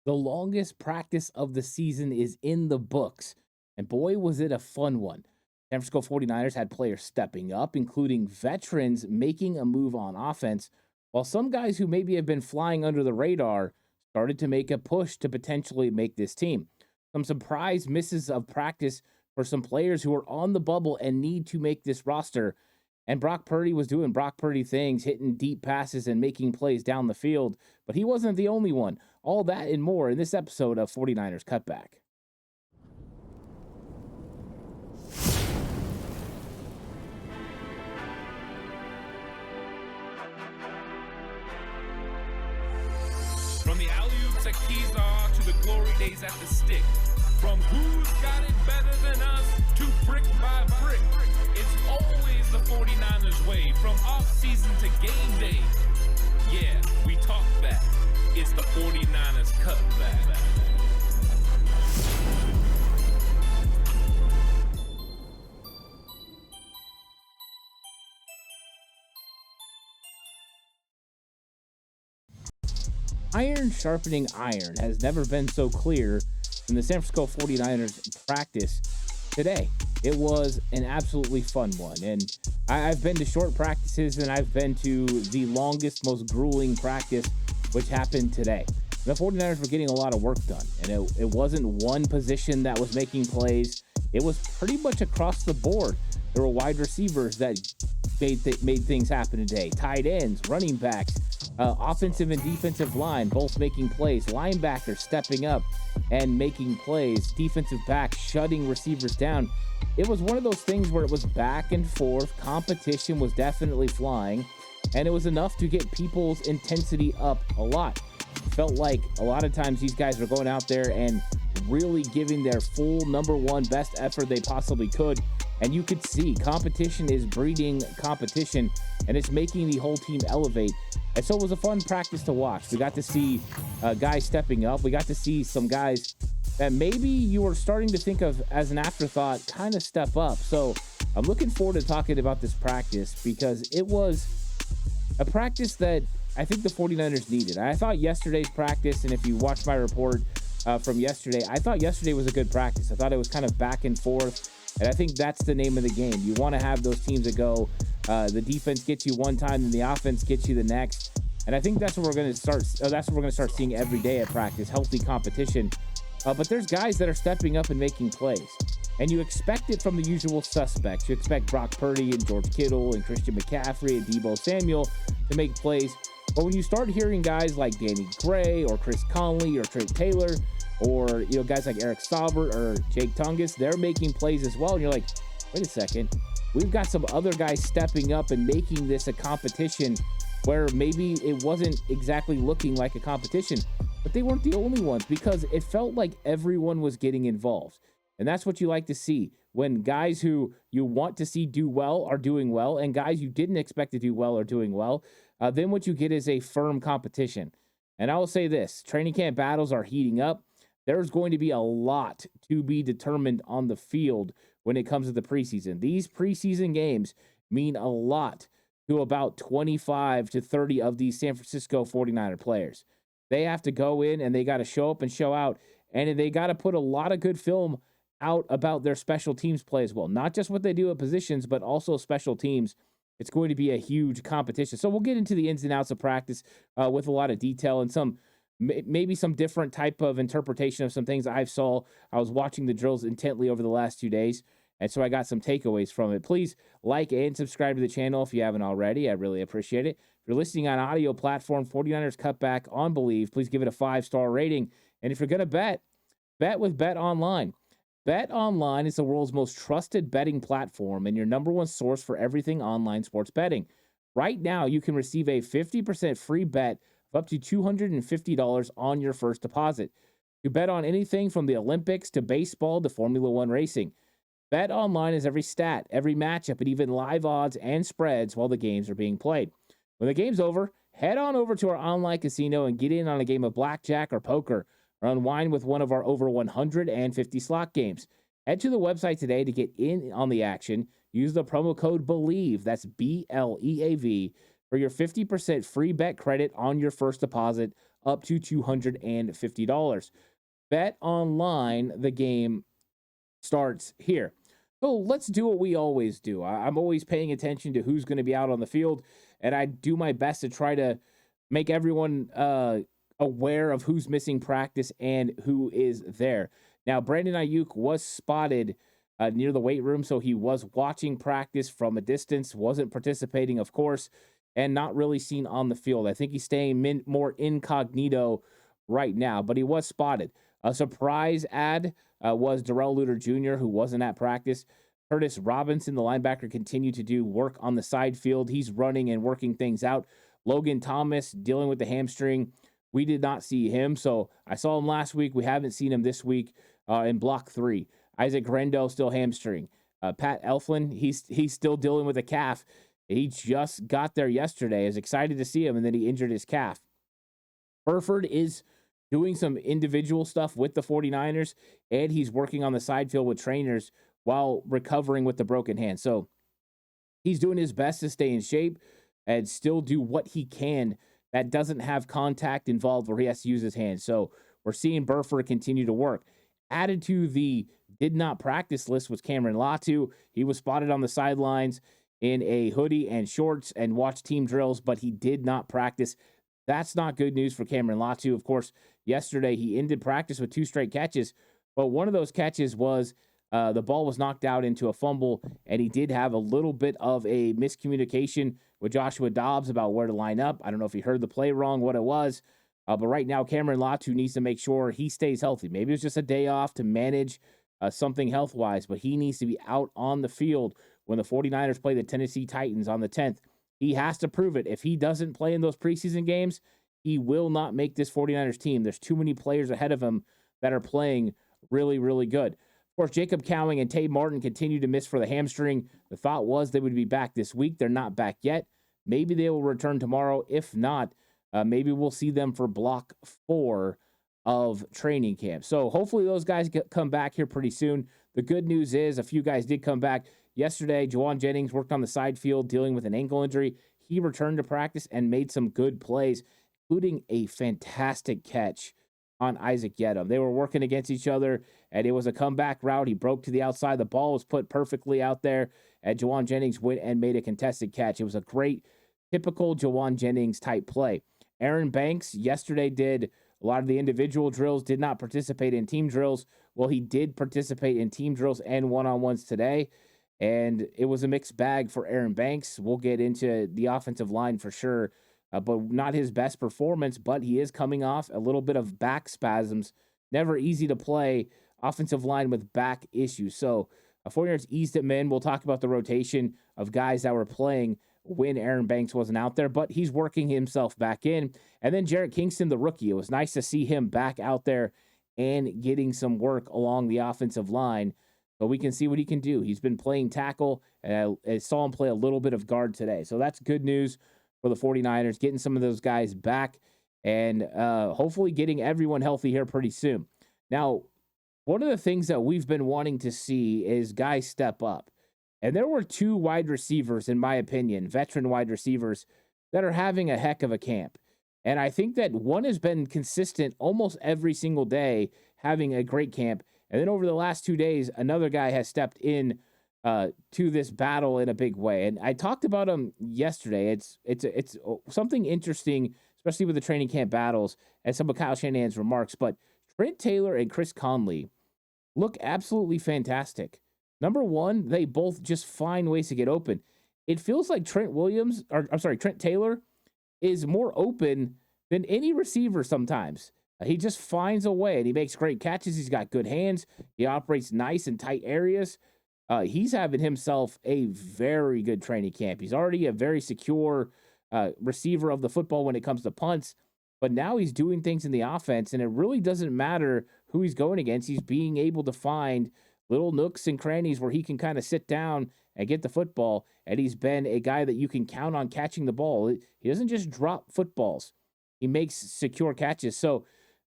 The longest practice of the season is in the books, and boy, was it a fun one. San Francisco 49ers had players stepping up, including veterans making a move on offense, while some guys who maybe have been flying under the radar started to make a push to potentially make this team. Some surprise misses of practice for some players who are on the bubble and need to make this roster. And Brock Purdy was doing Brock Purdy things, hitting deep passes and making plays down the field, but he wasn't the only one. All that and more in this episode of 49ers Cutback. From the alley-oops at Kezar to the glory days at the stick. From who's got it better than us to brick by brick. It's always the 49ers way, from off-season to game day. Yeah, we talk back. It's the 49ers Cutback. Iron sharpening iron has never been so clear in the San Francisco 49ers practice today. It was an absolutely fun one. And I've been to short practices and I've been to the longest, most grueling practice, which happened today. The 49ers were getting a lot of work done, and it wasn't one position that was making plays. It was pretty much across the board. There were wide receivers that made things happen today. Tight ends, running backs, offensive and defensive line, both making plays. Linebackers stepping up and making plays. Defensive backs shutting receivers down. It was one of those things where it was back and forth. Competition was definitely flying, and it was enough to get people's intensity up a lot. It felt like a lot of times these guys were going out there and really giving their full number one best effort they possibly could. And you could see competition is breeding competition, and it's making the whole team elevate. And so it was a fun practice to watch. We got to see guys stepping up. We got to see some guys that maybe you were starting to think of as an afterthought kind of step up. So I'm looking forward to talking about this practice because it was a practice that I think the 49ers needed. I thought yesterday's practice, and if you watch my report from yesterday, I thought yesterday was a good practice. I thought it was kind of back and forth. And I think that's the name of the game. You want to have those teams that go, the defense gets you one time and the offense gets you the next. And I think that's what we're going to start. That's what we're going to start seeing every day at practice, healthy competition. But there's guys that are stepping up and making plays. And you expect it from the usual suspects. You expect Brock Purdy and George Kittle and Christian McCaffrey and Deebo Samuel to make plays. But when you start hearing guys like Danny Gray or Chris Conley or Trent Taylor, or guys like Eric Saubert or Jake Tungus, they're making plays as well. And you're like, wait a second, we've got some other guys stepping up and making this a competition where maybe it wasn't exactly looking like a competition, but they weren't the only ones because it felt like everyone was getting involved. And that's what you like to see when guys who you want to see do well are doing well, and guys you didn't expect to do well are doing well. Then what you get is a firm competition. And I will say this, training camp battles are heating up. There's going to be a lot to be determined on the field when it comes to the preseason. These preseason games mean a lot to about 25 to 30 of these San Francisco 49er players. They have to go in and they got to show up and show out, and they got to put a lot of good film out about their special teams play as well. Not just what they do at positions, but also special teams. It's going to be a huge competition. So we'll get into the ins and outs of practice with a lot of detail and maybe some different type of interpretation of some things I saw. I was watching the drills intently over the last 2 days, and so I got some takeaways from it. Please like and subscribe to the channel if you haven't already. I really appreciate it. If you're listening on audio platform, 49ers Cutback on Believe, please give it a 5-star rating. And if you're going to bet with Bet Online. Bet Online is the world's most trusted betting platform and your number one source for everything online sports betting. Right now, you can receive a 50% free bet of up to $250 on your first deposit. You bet on anything from the Olympics to baseball to Formula One racing. Bet Online is every stat, every matchup, and even live odds and spreads while the games are being played. When the game's over, head on over to our online casino and get in on a game of blackjack or poker, or unwind with one of our over 150 slot games. Head to the website today to get in on the action. Use the promo code BELIEVE, that's BLEAV, for your 50% free bet credit on your first deposit up to $250. Bet online, the game starts here. So let's do what we always do. I'm always paying attention to who's going to be out on the field, and I do my best to try to make everyone aware of who's missing practice and who is there. Now, Brandon Ayuk was spotted near the weight room, so he was watching practice from a distance, wasn't participating, of course, and not really seen on the field. I think he's staying more incognito right now, but he was spotted. A surprise ad was Darrell Luter Jr., who wasn't at practice. Curtis Robinson, the linebacker, continued to do work on the side field. He's running and working things out. Logan Thomas dealing with the hamstring. We did not see him, so I saw him last week. We haven't seen him this week in block 3. Isaac Grendo still hamstring. Pat Elflin, he's still dealing with a calf. He just got there yesterday. I was excited to see him, and then he injured his calf. Burford is doing some individual stuff with the 49ers, and he's working on the side field with trainers while recovering with the broken hand. So he's doing his best to stay in shape and still do what he can that doesn't have contact involved where he has to use his hands. So we're seeing Burford continue to work. Added to the did not practice list was Cameron Latu. He was spotted on the sidelines in a hoodie and shorts and watched team drills, but he did not practice. That's not good news for Cameron Latu. Of course, yesterday he ended practice with 2 straight catches, but one of those catches was the ball was knocked out into a fumble, and he did have a little bit of a miscommunication with Joshua Dobbs about where to line up. I don't know if he heard the play wrong, what it was, but right now Cameron Latu needs to make sure he stays healthy. Maybe it's just a day off to manage something health-wise, but he needs to be out on the field when the 49ers play the Tennessee Titans on the 10th. He has to prove it. If he doesn't play in those preseason games, he will not make this 49ers team. There's too many players ahead of him that are playing really, really good. Of course, Jacob Cowing and Tay Martin continue to miss for the hamstring. The thought was they would be back this week. They're not back yet. Maybe they will return tomorrow. If not, maybe we'll see them for block 4 of training camp. So hopefully those guys come back here pretty soon. The good news is a few guys did come back. Yesterday, Juwan Jennings worked on the side field dealing with an ankle injury. He returned to practice and made some good plays, including a fantastic catch on Isaac Yedem. They were working against each other, and it was a comeback route. He broke to the outside. The ball was put perfectly out there, and Juwan Jennings went and made a contested catch. It was a great, typical Juwan Jennings type play. Aaron Banks yesterday did a lot of the individual drills, did not participate in team drills. Well, he did participate in team drills and one-on-ones today, and it was a mixed bag for Aaron Banks. We'll get into the offensive line for sure, but not his best performance, but he is coming off a little bit of back spasms. Never easy to play offensive line with back issues. So 49ers eased him in. We'll talk about the rotation of guys that were playing when Aaron Banks wasn't out there, but he's working himself back in. And then Jarrett Kingston, the rookie, it was nice to see him back out there and getting some work along the offensive line. But we can see what he can do. He's been playing tackle, and I saw him play a little bit of guard today. So that's good news for the 49ers, getting some of those guys back and hopefully getting everyone healthy here pretty soon. Now, one of the things that we've been wanting to see is guys step up. And there were 2 wide receivers, in my opinion, veteran wide receivers, that are having a heck of a camp. And I think that one has been consistent almost every single day, having a great camp. And then over the last 2 days, another guy has stepped in to this battle in a big way. And I talked about him yesterday. It's something interesting, especially with the training camp battles and some of Kyle Shanahan's remarks. But Trent Taylor and Chris Conley look absolutely fantastic. Number one, they both just find ways to get open. It feels like Trent Taylor is more open than any receiver sometimes. He just finds a way, and he makes great catches. He's got good hands. He operates nice in tight areas. He's having himself a very good training camp. He's already a very secure receiver of the football when it comes to punts, but now he's doing things in the offense, and it really doesn't matter who he's going against. He's being able to find little nooks and crannies where he can kind of sit down and get the football, and he's been a guy that you can count on catching the ball. He doesn't just drop footballs. He makes secure catches. So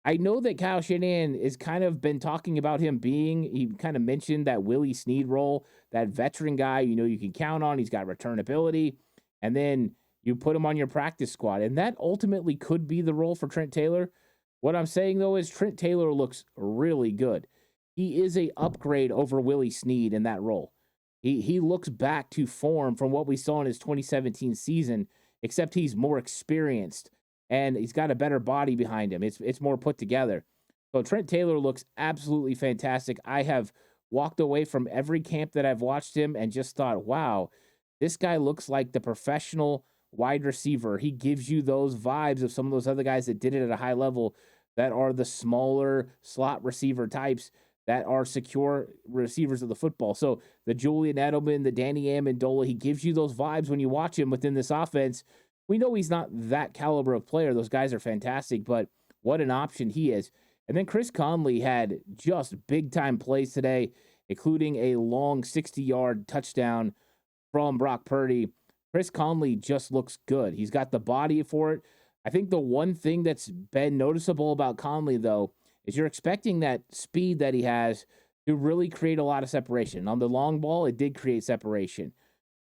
I know that Kyle Shanahan has kind of been talking about him he kind of mentioned that Willie Snead role, that veteran guy, you can count on. He's got returnability. And then you put him on your practice squad. And that ultimately could be the role for Trent Taylor. What I'm saying, though, is Trent Taylor looks really good. He is a upgrade over Willie Snead in that role. He looks back to form from what we saw in his 2017 season, except he's more experienced and he's got a better body behind him. It's more put together. So Trent Taylor looks absolutely fantastic. I have walked away from every camp that I've watched him and just thought, wow, this guy looks like the professional wide receiver. He gives you those vibes of some of those other guys that did it at a high level, that are the smaller slot receiver types that are secure receivers of the football. So the Julian Edelman, the Danny Amendola, he gives you those vibes when you watch him within this offense. We know he's not that caliber of player. Those guys are fantastic, but what an option he is. And then Chris Conley had just big-time plays today, including a long 60-yard touchdown from Brock Purdy. Chris Conley just looks good. He's got the body for it. I think the one thing that's been noticeable about Conley, though, is you're expecting that speed that he has to really create a lot of separation. On the long ball, it did create separation.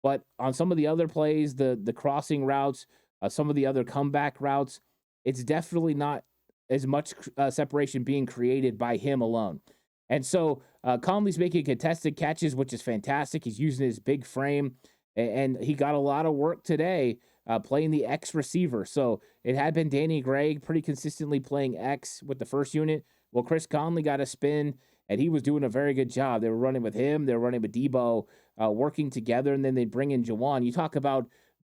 But on some of the other plays, the crossing routes, some of the other comeback routes, it's definitely not as much separation being created by him alone. And so Conley's making contested catches, which is fantastic. He's using his big frame, and he got a lot of work today playing the X receiver. So it had been Danny Gray pretty consistently playing X with the first unit. Well, Chris Conley got a spin, and he was doing a very good job. They were running with him. They were running with Debo, working together, and then they bring in Jawan. You talk about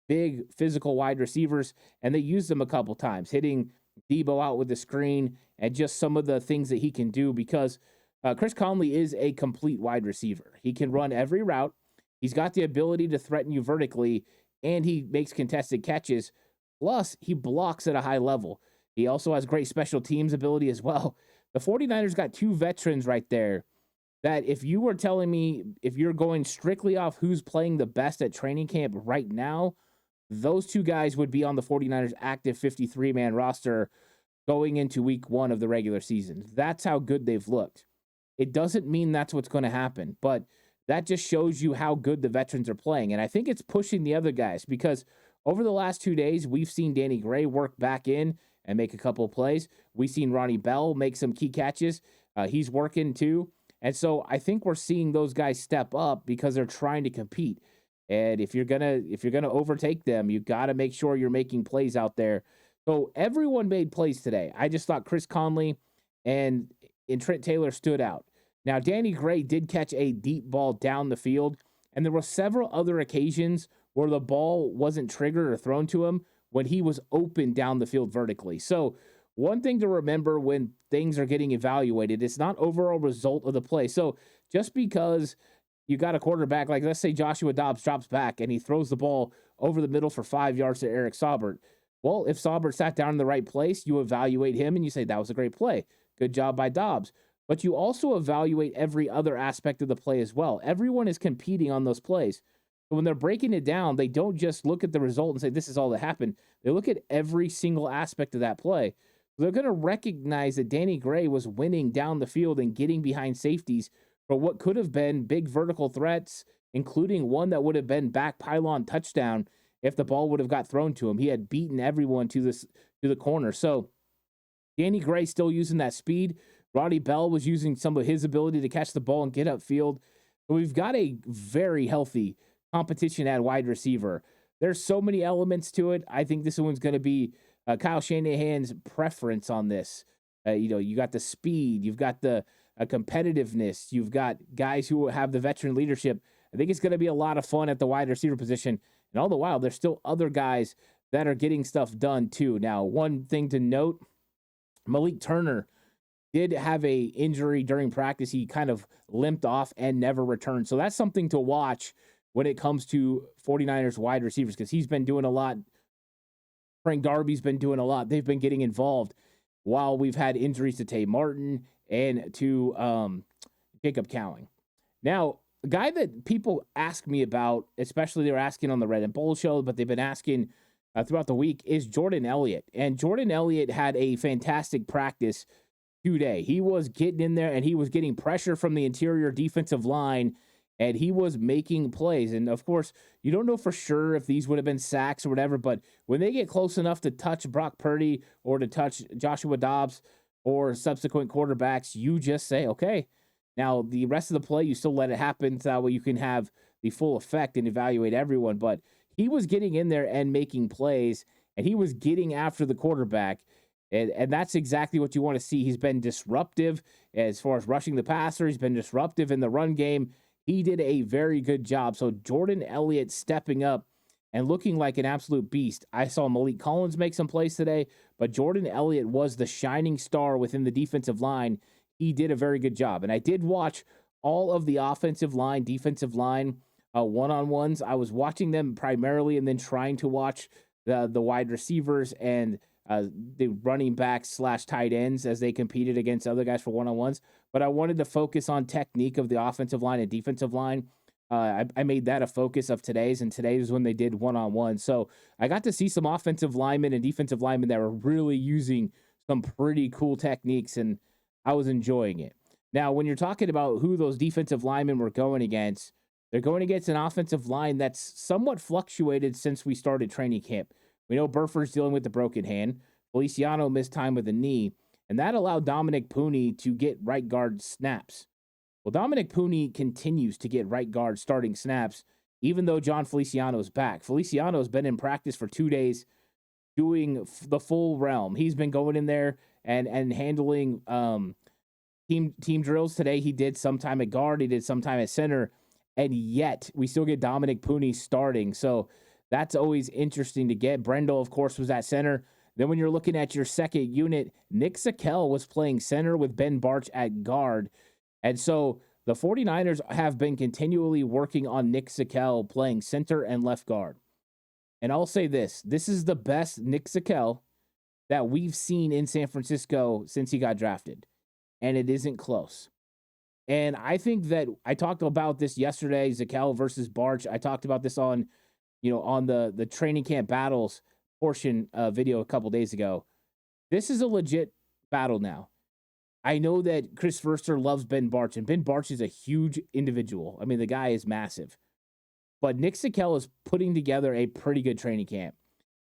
big physical wide receivers, and they used them a couple times, hitting Debo out with the screen and just some of the things that he can do, because Chris Conley is a complete wide receiver. He can run every route. He's got the ability to threaten you vertically, and he makes contested catches. Plus, he blocks at a high level. He also has great special teams ability as well. The 49ers got two veterans right there that if you were telling me, if you're going strictly off who's playing the best at training camp right now, those two guys would be on the 49ers active 53-man roster going into week 1 of the regular season. That's how good they've looked. It doesn't mean that's what's going to happen, but that just shows you how good the veterans are playing. And I think it's pushing the other guys, because over the last 2 days, we've seen Danny Gray work back in and make a couple of plays. We've seen Ronnie Bell make some key catches. He's working too. And so I think we're seeing those guys step up because they're trying to compete. And if you're gonna overtake them, you got to make sure you're making plays out there. So everyone made plays today. I just thought Chris Conley and Trent Taylor stood out. Now, Danny Gray did catch a deep ball down the field, and there were several other occasions where the ball wasn't triggered or thrown to him when he was open down the field vertically. So one thing to remember when things are getting evaluated, it's not overall result of the play. So just because you got a quarterback, like let's say Joshua Dobbs drops back and he throws the ball over the middle for 5 yards to Eric Saubert. Well, if Saubert sat down in the right place, you evaluate him and you say, that was a great play. Good job by Dobbs. But you also evaluate every other aspect of the play as well. Everyone is competing on those plays. But when they're breaking it down, they don't just look at the result and say, this is all that happened. They look at every single aspect of that play. They're going to recognize that Danny Gray was winning down the field and getting behind safeties for what could have been big vertical threats, including one that would have been back pylon touchdown if the ball would have got thrown to him. He had beaten everyone to the corner. So Danny Gray still using that speed. Ronnie Bell was using some of his ability to catch the ball and get upfield. But we've got a very healthy competition at wide receiver. There's so many elements to it. I think this one's going to be Kyle Shanahan's preference on this. You got the speed, you've got the competitiveness, you've got guys who have the veteran leadership. I think it's going to be a lot of fun at the wide receiver position. And all the while, there's still other guys that are getting stuff done too. Now, one thing to note, Malik Turner did have a injury during practice. He kind of limped off and never returned. So that's something to watch when it comes to 49ers wide receivers, because he's been doing a lot. Frank Darby's been doing a lot. They've been getting involved while we've had injuries to Tay Martin and to Jacob Cowing. Now, a guy that people ask me about, especially they were asking on the Red and Bull show, but they've been asking throughout the week, is Jordan Elliott. And Jordan Elliott had a fantastic practice today. He was getting in there and he was getting pressure from the interior defensive line, and he was making plays. And of course, you don't know for sure if these would have been sacks or whatever, but when they get close enough to touch Brock Purdy or to touch Joshua Dobbs or subsequent quarterbacks, you just say, okay, now the rest of the play, you still let it happen so that way you can have the full effect and evaluate everyone. But he was getting in there and making plays, and he was getting after the quarterback. And that's exactly what you want to see. He's been disruptive as far as rushing the passer. He's been disruptive in the run game. He did a very good job. So Jordan Elliott stepping up and looking like an absolute beast. I saw Malik Collins make some plays today, but Jordan Elliott was the shining star within the defensive line. He did a very good job. And I did watch all of the offensive line, defensive line one-on-ones. I was watching them primarily and then trying to watch the wide receivers and the running backs / tight ends as they competed against other guys for one-on-ones. But I wanted to focus on technique of the offensive line and defensive line. I made that a focus of today's, and today was when they did one-on-one. So I got to see some offensive linemen and defensive linemen that were really using some pretty cool techniques, and I was enjoying it. Now, when you're talking about who those defensive linemen were going against, they're going against an offensive line that's somewhat fluctuated since we started training camp. We know Burford's dealing with the broken hand. Feliciano missed time with a knee, and that allowed Dominic Poney to get right guard snaps. Well, Dominic Poney continues to get right guard starting snaps, even though John Feliciano's back. Feliciano's been in practice for 2 days doing the full realm. He's been going in there and handling team drills. Today he did sometime at guard, he did sometime at center, and yet we still get Dominic Poney starting. So that's always interesting to get. Brendel, of course, was at center. Then when you're looking at your second unit, Nick Zakelj was playing center with Ben Bartch at guard. And so the 49ers have been continually working on Nick Zakelj playing center and left guard. And I'll say this is the best Nick Zakelj that we've seen in San Francisco since he got drafted. And it isn't close. And I think that I talked about this yesterday, Zakelj versus Bartch. I talked about this on the training camp battles portion video a couple days ago. This is a legit battle now. I know that Chris Verster loves Ben Bartch, and Ben Bartch is a huge individual. I mean, the guy is massive. But Nick Zakelj is putting together a pretty good training camp,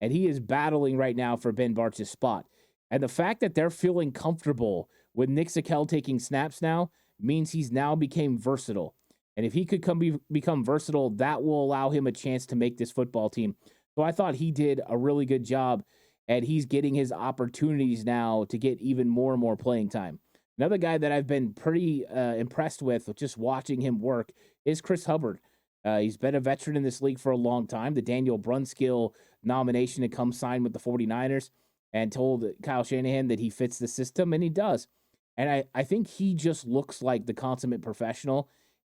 and he is battling right now for Ben Bartch's spot. And the fact that they're feeling comfortable with Nick Zakelj taking snaps now means he's now became versatile. And if he could become versatile, that will allow him a chance to make this football team. So I thought he did a really good job, and he's getting his opportunities now to get even more and more playing time. Another guy that I've been pretty impressed with just watching him work is Chris Hubbard. He's been a veteran in this league for a long time. The Daniel Brunskill nomination to come sign with the 49ers and told Kyle Shanahan that he fits the system, and he does. And I think he just looks like the consummate professional,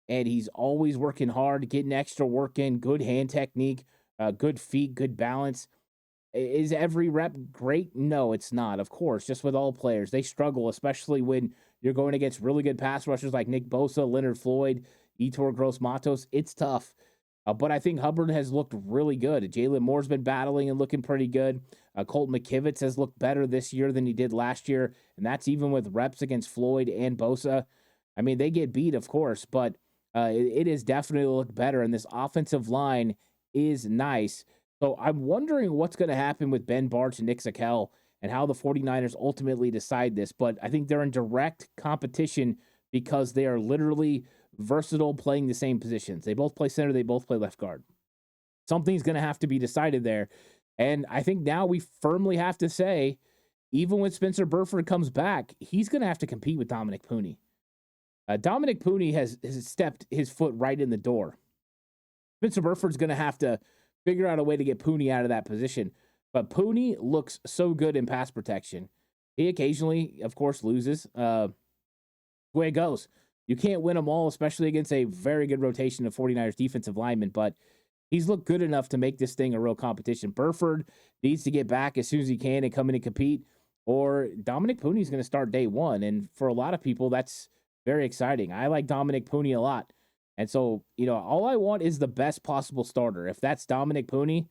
and he's always working hard, getting extra work in, good hand technique, good feet, good balance. Is every rep great? No, it's not. Of course, just with all players, they struggle, especially when you're going against really good pass rushers like Nick Bosa, Leonard Floyd, Yetur Gross-Matos. It's tough. But I think Hubbard has looked really good. Jalen Moore's been battling and looking pretty good. Colt McKivitz has looked better this year than he did last year, and that's even with reps against Floyd and Bosa. I mean, they get beat, of course, but it is definitely looked better, and this offensive line is nice. So I'm wondering what's going to happen with Ben Bartch and Nick Zakelj and how the 49ers ultimately decide this. But I think they're in direct competition because they are literally versatile, playing the same positions. They both play center, they both play left guard. Something's going to have to be decided there. And I think now we firmly have to say, even when Spencer Burford comes back, he's going to have to compete with Dominic Poney. Dominic Poney has stepped his foot right in the door. Spencer Burford's going to have to figure out a way to get Poney out of that position. But Poney looks so good in pass protection. He occasionally, of course, loses. The way it goes. You can't win them all, especially against a very good rotation of 49ers defensive linemen, but he's looked good enough to make this thing a real competition. Burford needs to get back as soon as he can and come in and compete, or Dominic Poney's going to start day one. And for a lot of people, that's very exciting. I like Dominic Poney a lot. And so, all I want is the best possible starter. If that's Dominic Poney,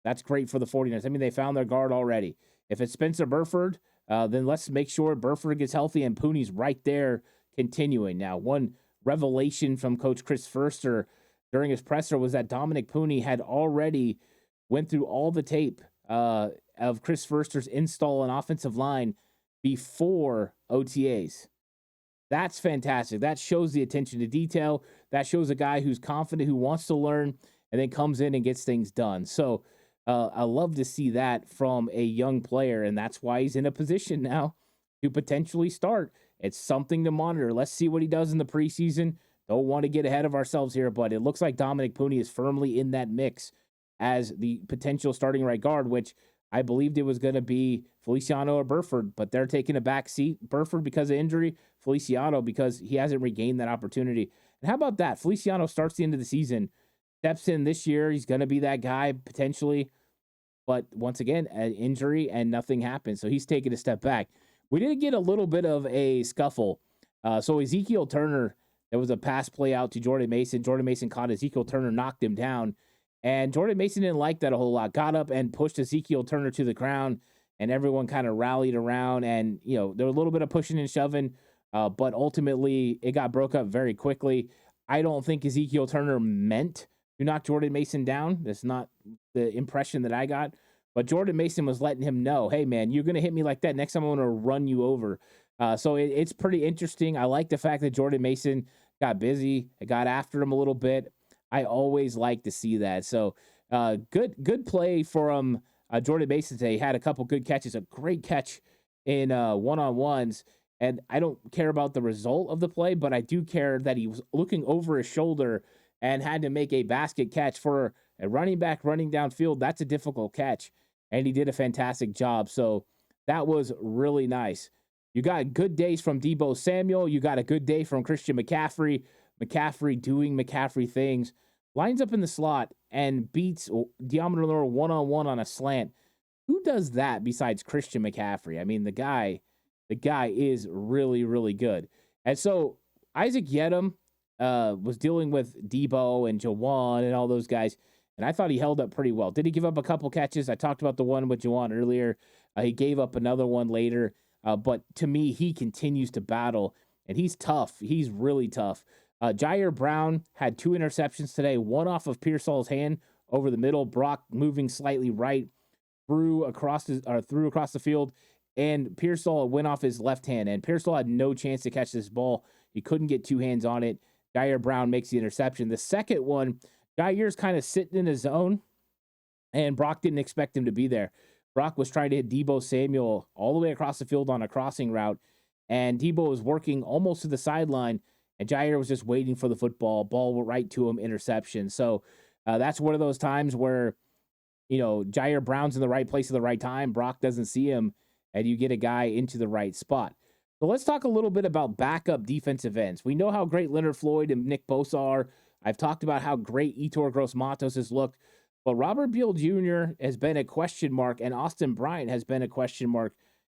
that's great for the 49ers. I mean, they found their guard already. If it's Spencer Burford, then let's make sure Burford gets healthy and Poney's right there continuing. Now, one revelation from Coach Chris Foerster during his presser was that Dominic Poney had already went through all the tape of Chris Foerster's install on offensive line before OTAs. That's fantastic. That shows the attention to detail. That shows a guy who's confident, who wants to learn, and then comes in and gets things done. So I love to see that from a young player, and that's why he's in a position now to potentially start. It's something to monitor. Let's see what he does in the preseason. Don't want to get ahead of ourselves here, but it looks like Dominic Poney is firmly in that mix as the potential starting right guard, which I believed it was going to be Feliciano or Burford, but they're taking a back seat. Burford because of injury, Feliciano because he hasn't regained that opportunity. And how about that? Feliciano starts the end of the season, steps in this year. He's going to be that guy potentially. But once again, an injury and nothing happened. So he's taking a step back. We did get a little bit of a scuffle. So Ezekiel Turner, there was a pass play out to Jordan Mason. Jordan Mason caught Ezekiel Turner, knocked him down. And Jordan Mason didn't like that a whole lot. Got up and pushed Ezekiel Turner to the ground. And everyone kind of rallied around. And, you know, there was a little bit of pushing and shoving. But ultimately, it got broke up very quickly. I don't think Ezekiel Turner meant to knock Jordan Mason down. That's not the impression that I got. But Jordan Mason was letting him know, hey, man, you're going to hit me like that. Next time I'm going to run you over. So it's pretty interesting. I like the fact that Jordan Mason got busy. It got after him a little bit. I always like to see that. So good play for Jordan Mason today. He had a couple good catches, a great catch in one-on-ones. And I don't care about the result of the play, but I do care that he was looking over his shoulder and had to make a basket catch for a running back running downfield. That's a difficult catch. And he did a fantastic job. So that was really nice. You got good days from Deebo Samuel. You got a good day from Christian McCaffrey. McCaffrey doing McCaffrey things. Lines up in the slot and beats Deommodore Lenoir one-on-one on a slant. Who does that besides Christian McCaffrey? I mean, the guy is really, really good. And so Isaac Yedem was dealing with Deebo and Jawan and all those guys, and I thought he held up pretty well. Did he give up a couple catches? I talked about the one with Jawan earlier. He gave up another one later. But to me, he continues to battle, and he's tough. He's really tough. Jair Brown had 2 interceptions today, one off of Pearsall's hand over the middle. Brock moving slightly right, threw across the field, and Pearsall went off his left hand, and Pearsall had no chance to catch this ball. He couldn't get 2 hands on it. Jair Brown makes the interception. The second one, Jair's kind of sitting in his zone, and Brock didn't expect him to be there. Brock was trying to hit Deebo Samuel all the way across the field on a crossing route, and Deebo was working almost to the sideline, and Jair was just waiting for the football. Ball went right to him, interception. So that's one of those times where, you know, Jair Brown's in the right place at the right time. Brock doesn't see him, and you get a guy into the right spot. So let's talk a little bit about backup defensive ends. We know how great Leonard Floyd and Nick Bosa are. I've talked about how great Yetur Gross-Matos has looked. But Robert Beal Jr. has been a question mark, and Austin Bryant has been a question mark,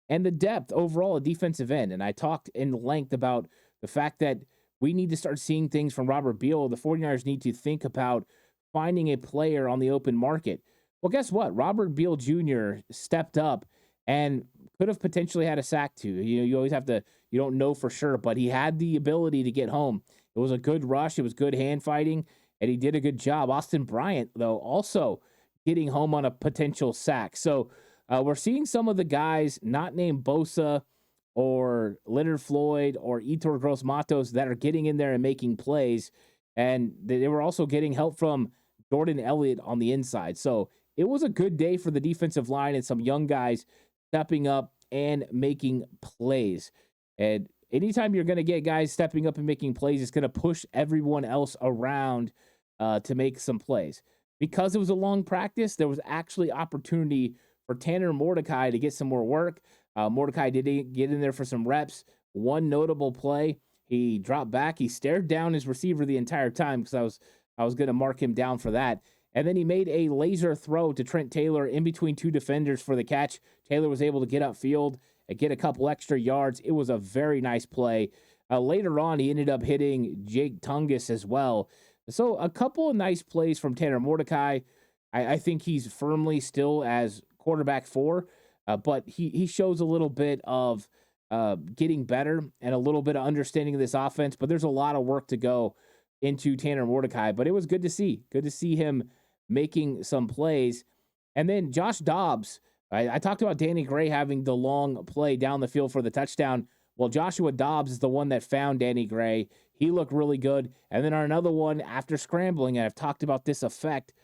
and the depth overall at defensive end. And I talked in length about the fact that we need to start seeing things from Robert Beal. The 49ers need to think about finding a player on the open market. Well, guess what? Robert Beal Jr. stepped up and could have potentially had a sack too. You know, you always have to, you don't know for sure, but he had the ability to get home. It was a good rush. It was good hand fighting. And he did a good job. Austin Bryant, though, also getting home on a potential sack. So we're seeing some of the guys not named Bosa or Leonard Floyd or Yetur Gross-Matos that are getting in there and making plays. And they were also getting help from Jordan Elliott on the inside. So it was a good day for the defensive line and some young guys stepping up and making plays. And anytime you're going to get guys stepping up and making plays, it's going to push everyone else around to make some plays. Because it was a long practice, there was actually opportunity for Tanner Mordecai to get some more work. Mordecai did get in there for some reps. One notable play, he dropped back. He stared down his receiver the entire time because I was going to mark him down for that. And then he made a laser throw to Trent Taylor in between 2 defenders for the catch. Taylor was able to get upfield and get a couple extra yards. It was a very nice play. Later on, he ended up hitting Jake Tungus as well. So a couple of nice plays from Tanner Mordecai. I think he's firmly still as quarterback 4, but he shows a little bit of getting better and a little bit of understanding of this offense, but there's a lot of work to go into Tanner Mordecai. But it was good to see. Good to see him making some plays. And then Josh Dobbs, I talked about Danny Gray having the long play down the field for the touchdown. Well, Joshua Dobbs is the one that found Danny Gray. He looked really good. And then another one after scrambling, and I've talked about this effect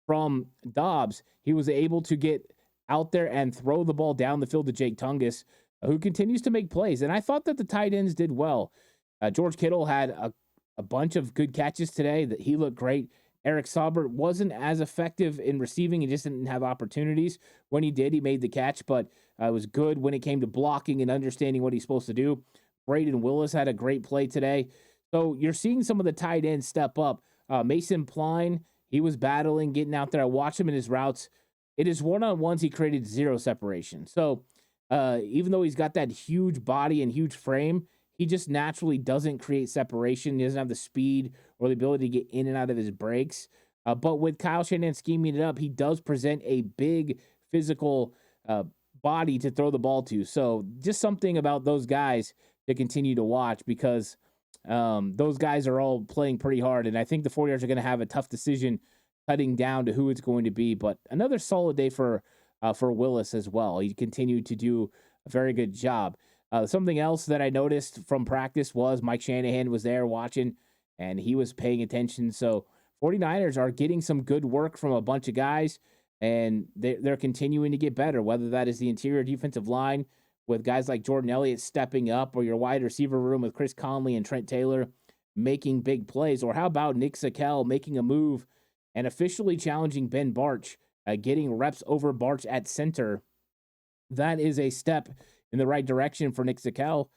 from Dobbs, he was able to get out there and throw the ball down the field to Jake Tungus, who continues to make plays. And I thought that the tight ends did well. George Kittle had a bunch of good catches today. That he looked great. Eric Saubert wasn't as effective in receiving. He just didn't have opportunities. When he did, he made the catch, but it was good when it came to blocking and understanding what he's supposed to do. Braden Willis had a great play today. So you're seeing some of the tight ends step up. Mason Pline, he was battling, getting out there. I watched him in his routes. It is one-on-ones. He created zero separation. So even though he's got that huge body and huge frame, he just naturally doesn't create separation. He doesn't have the speed or the ability to get in and out of his breaks. But with Kyle Shanahan scheming it up, he does present a big physical body to throw the ball to. So just something about those guys to continue to watch, because those guys are all playing pretty hard. And I think the 49ers are going to have a tough decision cutting down to who it's going to be. But another solid day for Willis as well. He continued to do a very good job. Something else that I noticed from practice was Mike Shanahan was there watching, and he was paying attention. So 49ers are getting some good work from a bunch of guys, and they're continuing to get better, whether that is the interior defensive line with guys like Jordan Elliott stepping up, or your wide receiver room with Chris Conley and Trent Taylor making big plays, or how about Nick Zakelj making a move and officially challenging Ben Bartch, getting reps over Bartch at center. That is a step in the right direction for Nick Zakelj.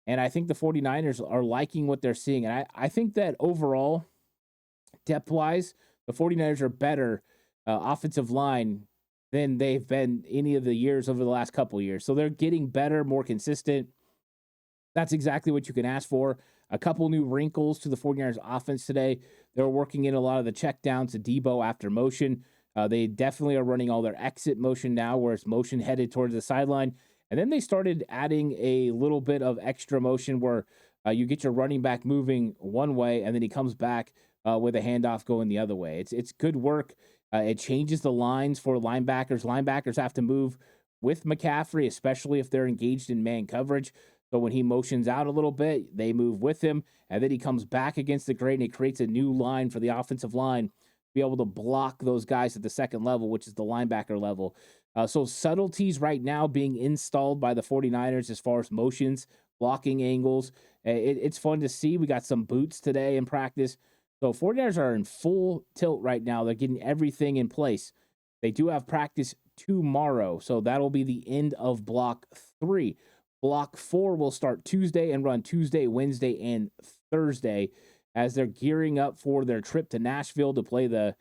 And I think the 49ers are liking what they're seeing. And I think that overall, depth-wise, the 49ers are better offensive line than they've been any of the years over the last couple of years. So they're getting better, more consistent. That's exactly what you can ask for. A couple new wrinkles to the 49ers offense today. They're working in a lot of the checkdowns to Debo after motion. They definitely are running all their exit motion now, where it's motion headed towards the sideline. And then they started adding a little bit of extra motion where you get your running back moving one way, and then he comes back with a handoff going the other way. It's good work. It changes the lines for linebackers. Linebackers have to move with McCaffrey, especially if they're engaged in man coverage. So when he motions out a little bit, they move with him, and then he comes back against the grain, and it creates a new line for the offensive line to be able to block those guys at the second level, which is the linebacker level. So subtleties right now being installed by the 49ers as far as motions, blocking angles. It's fun to see. We got some boots today in practice. So 49ers are in full tilt right now. They're getting everything in place. They do have practice tomorrow, so that'll be the end of Block 3. Block 4 will start Tuesday and run Tuesday, Wednesday, and Thursday as they're gearing up for their trip to Nashville to play the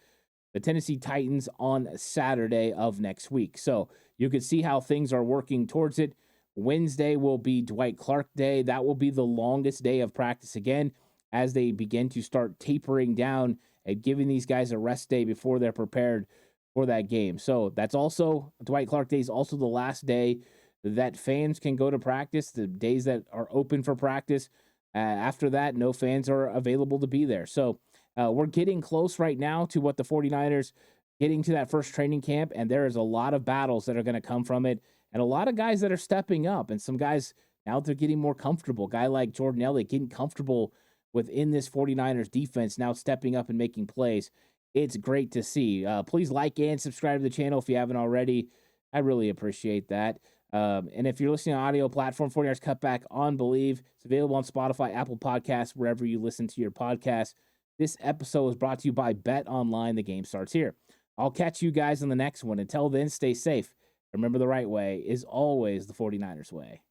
Tennessee Titans on Saturday of next week. So you can see how things are working towards it. Wednesday will be Dwight Clark Day. That will be the longest day of practice again as they begin to start tapering down and giving these guys a rest day before they're prepared for that game. So that's also, Dwight Clark Day is also the last day that fans can go to practice, the days that are open for practice. After that, no fans are available to be there. So we're getting close right now to what the 49ers getting to that first training camp, and there is a lot of battles that are going to come from it, and a lot of guys that are stepping up, and some guys now they're getting more comfortable. Guy like Jordan Elliott getting comfortable within this 49ers defense, now stepping up and making plays. It's great to see. Please like and subscribe to the channel if you haven't already. I really appreciate that. And if you're listening on audio platform, 49ers Cutback on Believe. It's available on Spotify, Apple Podcasts, wherever you listen to your podcast. This episode is brought to you by Bet Online. The game starts here. I'll catch you guys on the next one. Until then, stay safe. Remember, the right way is always the 49ers way.